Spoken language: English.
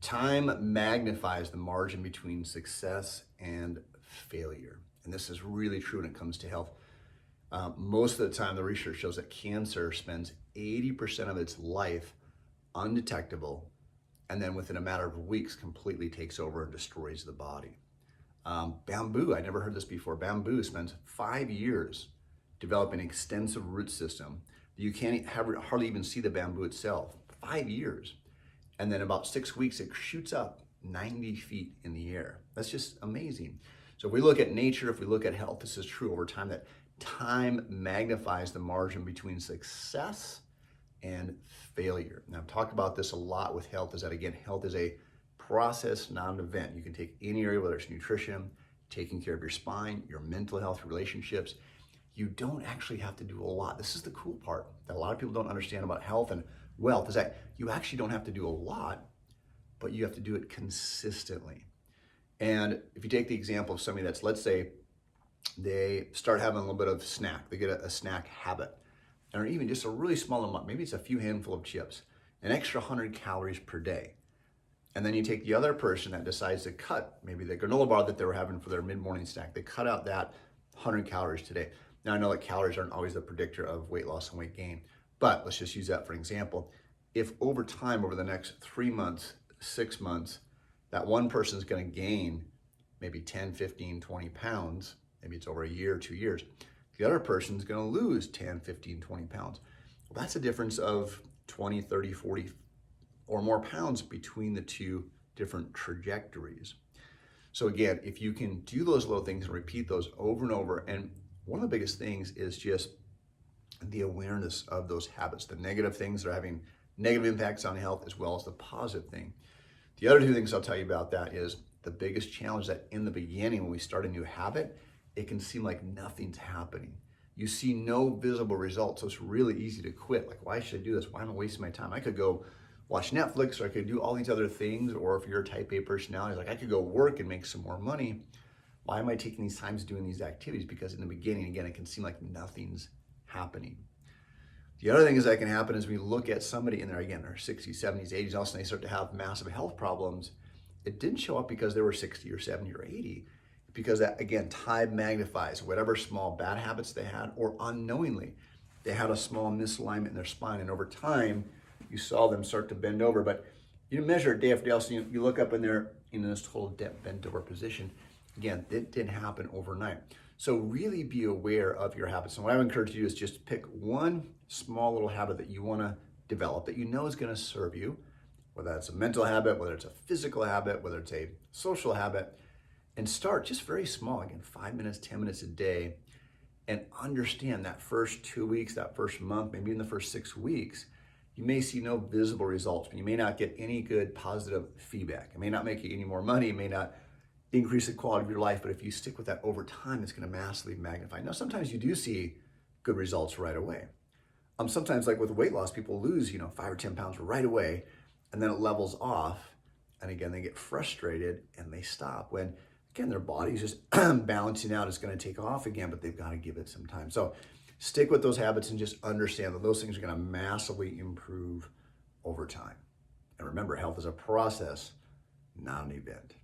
Time magnifies the margin between success and failure. And this is really true when it comes to health. Most of the time, the research shows that cancer spends 80% of its life undetectable, and then within a matter of weeks, completely takes over and destroys the body. Bamboo, I never heard this before. Bamboo spends 5 years developing an extensive root system. You can't hardly even see the bamboo itself. 5 years. And then about 6 weeks, it shoots up 90 feet in the air. That's just amazing. So if we look at nature, if we look at health, this is true over time, that time magnifies the margin between success and failure. Now, I've talked about this a lot with health, is that again, health is a process, not an event. You can take any area, whether it's nutrition, taking care of your spine, your mental health, relationships. You don't actually have to do a lot. This is the cool part that a lot of people don't understand about health and wealth, is that you actually don't have to do a lot, but you have to do it consistently. And if you take the example of somebody that's, let's say, they start having a little bit of snack, they get a snack habit, or even just a really small amount, maybe it's a few handful of chips, an extra 100 calories per day. And then you take the other person that decides to cut maybe the granola bar that they were having for their mid-morning snack, they cut out that 100 calories today. Now I know that calories aren't always the predictor of weight loss and weight gain, but let's just use that for an example. If over time, over the next 3 months, 6 months, that one person is going to gain maybe 10, 15, 20 pounds, maybe it's over a year, 2 years, the other person is going to lose 10, 15, 20 pounds. Well, that's a difference of 20, 30, 40 or more pounds between the two different trajectories. So again, if you can do those little things and repeat those over and over, and one of the biggest things is just the awareness of those habits, the negative things that are having negative impacts on health as well as the positive thing. The other two things I'll tell you about that is the biggest challenge that in the beginning when we start a new habit, it can seem like nothing's happening. You see no visible results, so it's really easy to quit. Like, why should I do this? Why am I wasting my time? I could go watch Netflix, or I could do all these other things, or if you're a type A personality, like I could go work and make some more money. Why am I taking these times doing these activities? Because in the beginning, again, it can seem like nothing's happening. The other thing is that can happen is we look at somebody in their, again, their 60s, 70s, 80s, all of a sudden they start to have massive health problems. It didn't show up because they were 60 or 70 or 80, because that, again, time magnifies whatever small bad habits they had, or unknowingly, they had a small misalignment in their spine, and over time, you saw them start to bend over. But you measure it day after day, so you look up and they're in this total bent over position. Again, it didn't happen overnight. So really be aware of your habits. And what I would encourage you to do is just pick one small little habit that you want to develop that you know is going to serve you, whether it's a mental habit, whether it's a physical habit, whether it's a social habit, and start just very small. Again, 5 minutes, 10 minutes a day, and understand that first 2 weeks, that first month, maybe in the first 6 weeks, you may see no visible results, but you may not get any good positive feedback. It may not make you any more money, it may not increase the quality of your life, but if you stick with that over time, it's going to massively magnify. Now, sometimes you do see good results right away. Sometimes, like with weight loss, people lose, 5 or 10 pounds right away, and then it levels off, and again, they get frustrated and they stop. When, again, their body's just balancing out, it's going to take off again, but they've got to give it some time. So stick with those habits and just understand that those things are going to massively improve over time. And remember, health is a process, not an event.